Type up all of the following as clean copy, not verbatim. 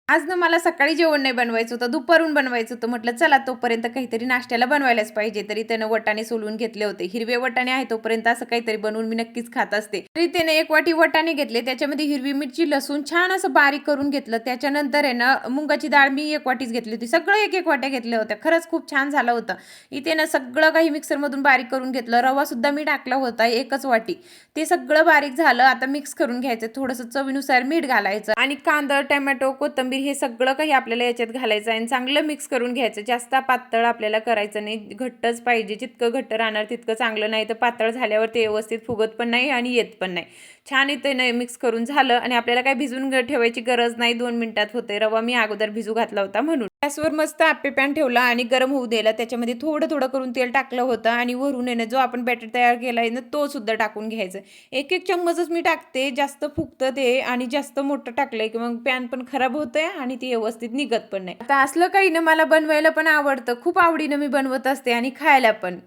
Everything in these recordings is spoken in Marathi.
आज ना मला सकाळी जेवण नाही बनवायचं होतं, दुपारून बनवायचं होतं. म्हटलं चला तोपर्यंत काहीतरी नाश्त्याला बनवायलाच पाहिजे. तरी त्यानं वटाणे सोलून घेतले होते. हिरवे वटाणे आहे तोपर्यंत असं काहीतरी बनवून मी नक्कीच खात असते. तरी त्याने 1 वाटी वटाणे घेतले. त्याच्यामध्ये हिरवी मिरची, लसूण छान असं बारीक करून घेतलं. त्याच्यानंतर आहे ना मुगाची डाळ मी 1 वाटीच घेतली होती. सगळं 1-1 वाट्या घेतल्या होत्या. खरंच खूप छान झालं होतं. इथे ना सगळं काही मिक्सरमधून बारीक करून घेतलं. रवासुद्धा मी टाकला होता 1च वाटी. ते सगळं बारीक झालं. आता मिक्स करून घ्यायचं. थोडंसं चवीनुसार मीठ घालायचं आणि कांदा, टोमॅटो, कोथिंबीर हे सगळं काही आपल्याला याच्यात घालायचं आहे आणि चांगलं मिक्स करून घ्यायचं. जास्त पातळ आपल्याला करायचं नाही, घट्टच पाहिजे. जितकं घट्ट राहणार तितकं चांगलं, नाही तर पातळ झाल्यावर ते व्यवस्थित फुगत पण नाही आणि येत पण नाही. छान इथे नाही मिक्स करून झालं आणि आपल्याला काय भिजून ठेवायची गरज नाही, 2 मिनिटात होते. रवा मी अगोदर भिजू घातला होता म्हणून. गॅसवर मस्त आप्पे पॅन ठेवला आणि गरम होऊ दिला. त्याच्यामध्ये थोडं थोडं करून तेल टाकलं होतं आणि वरून आहे ना जो आपण बॅटर तयार केला आहे ना तो सुद्धा टाकून घ्यायचा. 1-1 चम्मचच मी टाकते, जास्त फुगतं ते आणि जास्त मोठं टाकलंय की मग पॅन पण खराब होतंय आणि ते व्यवस्थित निघत पण नाही. आता असलं काही ना मला बनवायला पण आवडतं, खूप आवडीनं मी बनवत असते आणि खायला पण.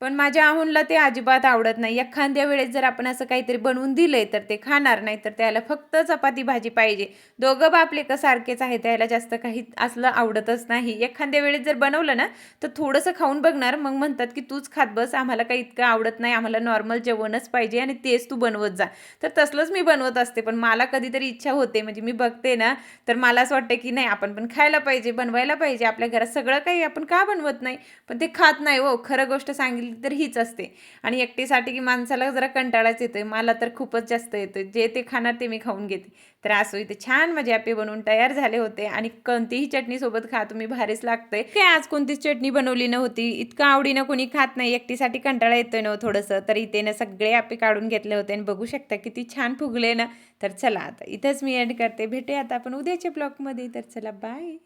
पण माझ्या आहुनला ते अजिबात आवडत नाही. एखाद्या वेळेस जर आपण असं काहीतरी बनवून दिलंय तर ते खाणार नाही, तर त्याला फक्त चपाती भाजी पाहिजे. दोघं बाप लेकं सारखेच आहे, त्याला जास्त काही असलं आवडतच नाही. एखाद्या वेळेस जर बनवलं ना तर थोडंसं खाऊन बघणार, मग म्हणतात की तूच खात बस, आम्हाला काही इतकं आवडत नाही, आम्हाला नॉर्मल जेवणच पाहिजे आणि तेच तू बनवत जा. तर तसलंच मी बनवत असते. पण मला कधीतरी इच्छा होते, म्हणजे मी बघते ना तर मला असं वाटतं की नाही आपण पण खायला पाहिजे, बनवायला पाहिजे. आपल्या घरात सगळं काही आपण का बनवत नाही, पण ते खात नाही हो. खरं गोष्ट सांगितली तर हीच असते. आणि एकटीसाठी की माणसाला जरा कंटाळाच येतोय. मला तर खूपच जास्त येतोय. जे ते खाणार ते मी खाऊन घेते. तर असो, इथे छान माझे आप्पे बनवून तयार झाले होते आणि कोणतीही चटणी सोबत खा तुम्ही, भारीच लागतंय. काय आज कोणतीच चटणी बनवली नव्हती. इतकं आवडीनं कोणी खात नाही. एकटीसाठी कंटाळा येतोय ना थोडंसं. तर इथे ना सगळे आप्पे काढून घेतले होते आणि बघू शकता किती छान फुगले ना. तर चला आता इथेच मी एंड करते. भेटूया आता आपण उद्याच्या ब्लॉगमध्ये. तर चला बाय.